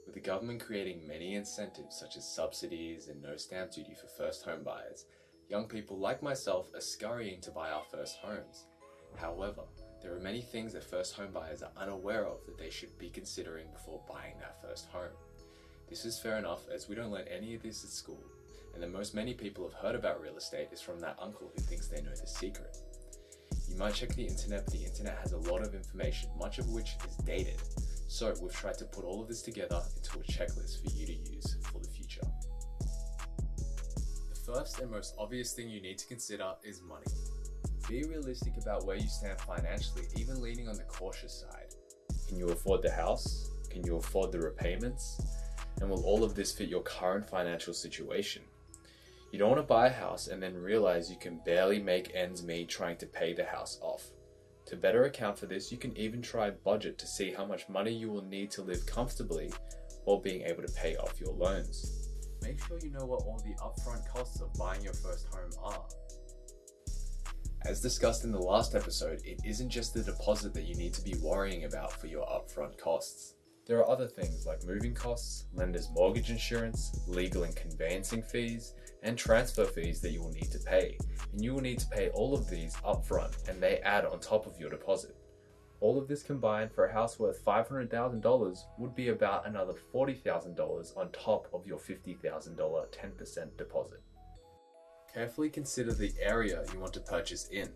With the government creating many incentives such as subsidies and no stamp duty for first home buyers, young people like myself are scurrying to buy our first homes. However, there are many things that first home buyers are unaware of that they should be considering before buying that first home. This is fair enough, as we don't learn any of this at school, and the most many people have heard about real estate is from that uncle who thinks they know the secret. You might check the internet, but the internet has a lot of information, much of which is dated. So we've tried to put all of this together into a checklist for you to use for the future. The first and most obvious thing you need to consider is money. Be realistic about where you stand financially, even leaning on the cautious side. Can you afford the house? Can you afford the repayments? And will all of this fit your current financial situation? You don't want to buy a house and then realize you can barely make ends meet trying to pay the house off. To better account for this, you can even try a budget to see how much money you will need to live comfortably while being able to pay off your loans. Make sure you know what all the upfront costs of buying your first home are. As discussed in the last episode, it isn't just the deposit that you need to be worrying about for your upfront costs. There are other things like moving costs, lender's mortgage insurance, legal and conveyancing fees, and transfer fees that you will need to pay. And you will need to pay all of these upfront, and they add on top of your deposit. All of this combined for a house worth $500,000 would be about another $40,000 on top of your $50,000 10% deposit. Carefully consider the area you want to purchase in.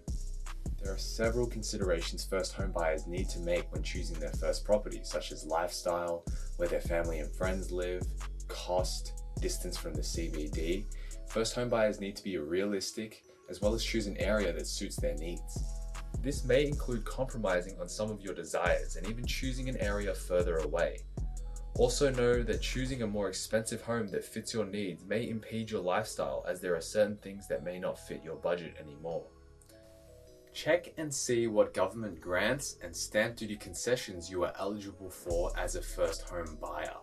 There are several considerations first home buyers need to make when choosing their first property, such as lifestyle, where their family and friends live, cost, distance from the CBD. First home buyers need to be realistic, as well as choose an area that suits their needs. This may include compromising on some of your desires and even choosing an area further away. Also know that choosing a more expensive home that fits your needs may impede your lifestyle, as there are certain things that may not fit your budget anymore. Check and see what government grants and stamp duty concessions you are eligible for as a first home buyer.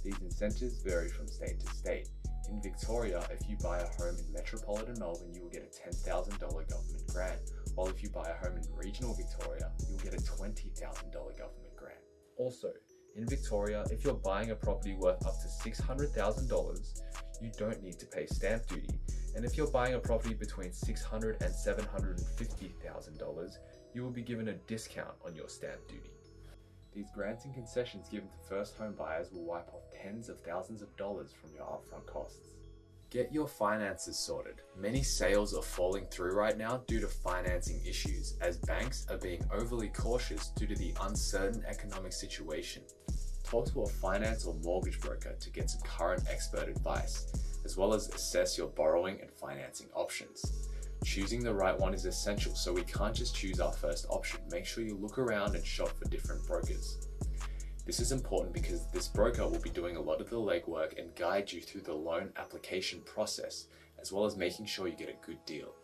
These incentives vary from state to state. In Victoria, if you buy a home in metropolitan Melbourne, you will get a $10,000 government grant, while if you buy a home in regional Victoria, you'll get a $20,000 government grant. Also, in Victoria, if you're buying a property worth up to $600,000, you don't need to pay stamp duty. And if you're buying a property between $600,000 and $750,000, you will be given a discount on your stamp duty. These grants and concessions given to first home buyers will wipe off tens of thousands of dollars from your upfront costs. Get your finances sorted. Many sales are falling through right now due to financing issues, as banks are being overly cautious due to the uncertain economic situation. Talk to a finance or mortgage broker to get some current expert advice, as well as assess your borrowing and financing options. Choosing the right one is essential, so we can't just choose our first option. Make sure you look around and shop for different brokers. This is important because this broker will be doing a lot of the legwork and guide you through the loan application process, as well as making sure you get a good deal.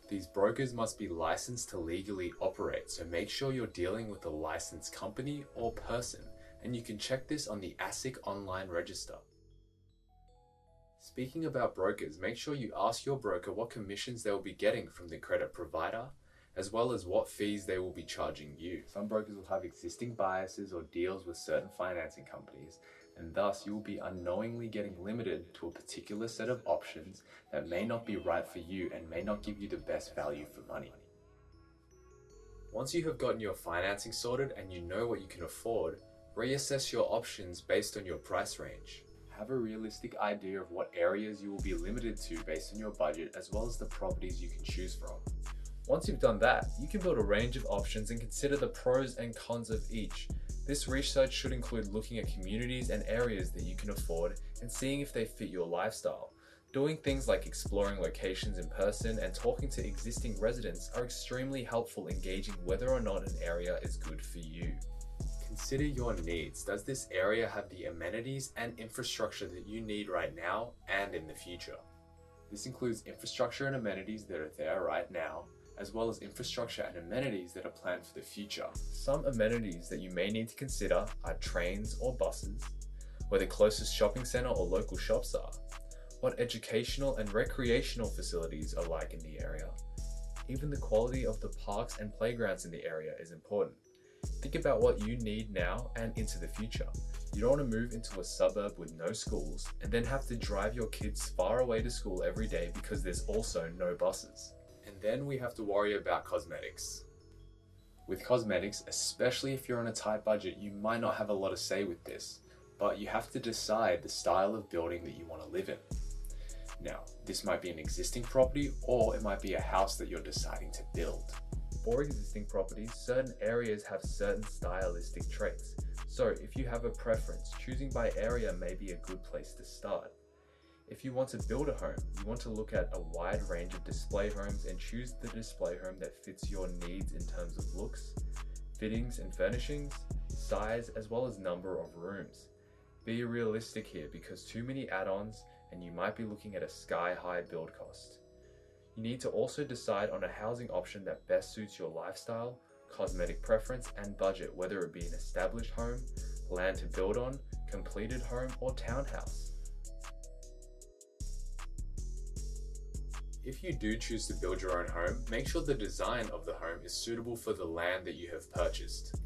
These brokers must be licensed to legally operate, so make sure you're dealing with a licensed company or person, and you can check this on the ASIC online register. Speaking about brokers, make sure you ask your broker what commissions they will be getting from the credit provider, as well as what fees they will be charging you. Some brokers will have existing biases or deals with certain financing companies, and thus you will be unknowingly getting limited to a particular set of options that may not be right for you and may not give you the best value for money. Once you have gotten your financing sorted and you know what you can afford, reassess your options based on your price range. Have a realistic idea of what areas you will be limited to based on your budget, as well as the properties you can choose from. Once you've done that, you can build a range of options and consider the pros and cons of each. This research should include looking at communities and areas that you can afford and seeing if they fit your lifestyle. Doing things like exploring locations in person and talking to existing residents are extremely helpful in gauging whether or not an area is good for you. Consider your needs. Does this area have the amenities and infrastructure that you need right now and in the future? This includes infrastructure and amenities that are there right now, as well as infrastructure and amenities that are planned for the future. Some amenities that you may need to consider are trains or buses, where the closest shopping centre or local shops are, what educational and recreational facilities are like in the area. Even the quality of the parks and playgrounds in the area is important. Think about what you need now and into the future. You don't want to move into a suburb with no schools and then have to drive your kids far away to school every day because there's also no buses. And then we have to worry about cosmetics. With cosmetics, especially if you're on a tight budget, you might not have a lot to say with this, but you have to decide the style of building that you want to live in. Now, this might be an existing property or it might be a house that you're deciding to build. For existing properties, certain areas have certain stylistic traits. So if you have a preference, choosing by area may be a good place to start. If you want to build a home, you want to look at a wide range of display homes and choose the display home that fits your needs in terms of looks, fittings and furnishings, size, as well as number of rooms. Be realistic here because too many add-ons and you might be looking at a sky-high build cost. You need to also decide on a housing option that best suits your lifestyle, cosmetic preference, and budget, whether it be an established home, land to build on, completed home, or townhouse. If you do choose to build your own home, make sure the design of the home is suitable for the land that you have purchased.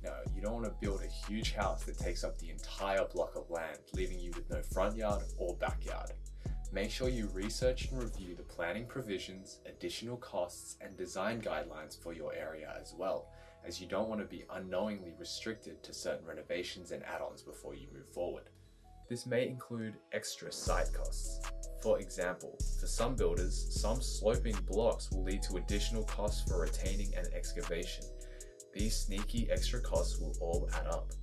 No, you don't want to build a huge house that takes up the entire block of land, leaving you with no front yard or backyard. Make sure you research and review the planning provisions, additional costs, and design guidelines for your area as well, as you don't want to be unknowingly restricted to certain renovations and add-ons before you move forward. This may include extra site costs. For example, for some builders, some sloping blocks will lead to additional costs for retaining and excavation. These sneaky extra costs will all add up.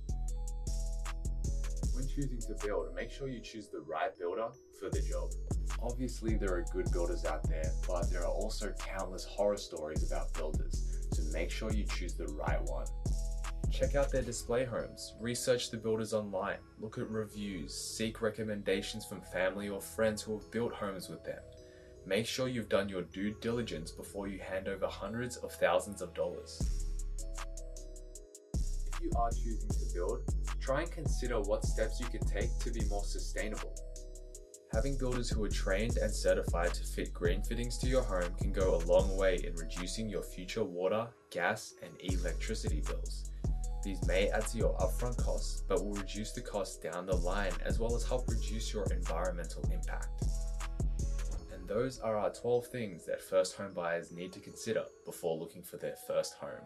When choosing to build, make sure you choose the right builder for the job. Obviously, there are good builders out there, but there are also countless horror stories about builders, so make sure you choose the right one. Check out their display homes, research the builders online, look at reviews, seek recommendations from family or friends who have built homes with them. Make sure you've done your due diligence before you hand over hundreds of thousands of dollars. If you are choosing to build, try and consider what steps you can take to be more sustainable. Having builders who are trained and certified to fit green fittings to your home can go a long way in reducing your future water, gas, and electricity bills. These may add to your upfront costs, but will reduce the cost down the line as well as help reduce your environmental impact. And those are our 12 things that first home buyers need to consider before looking for their first home.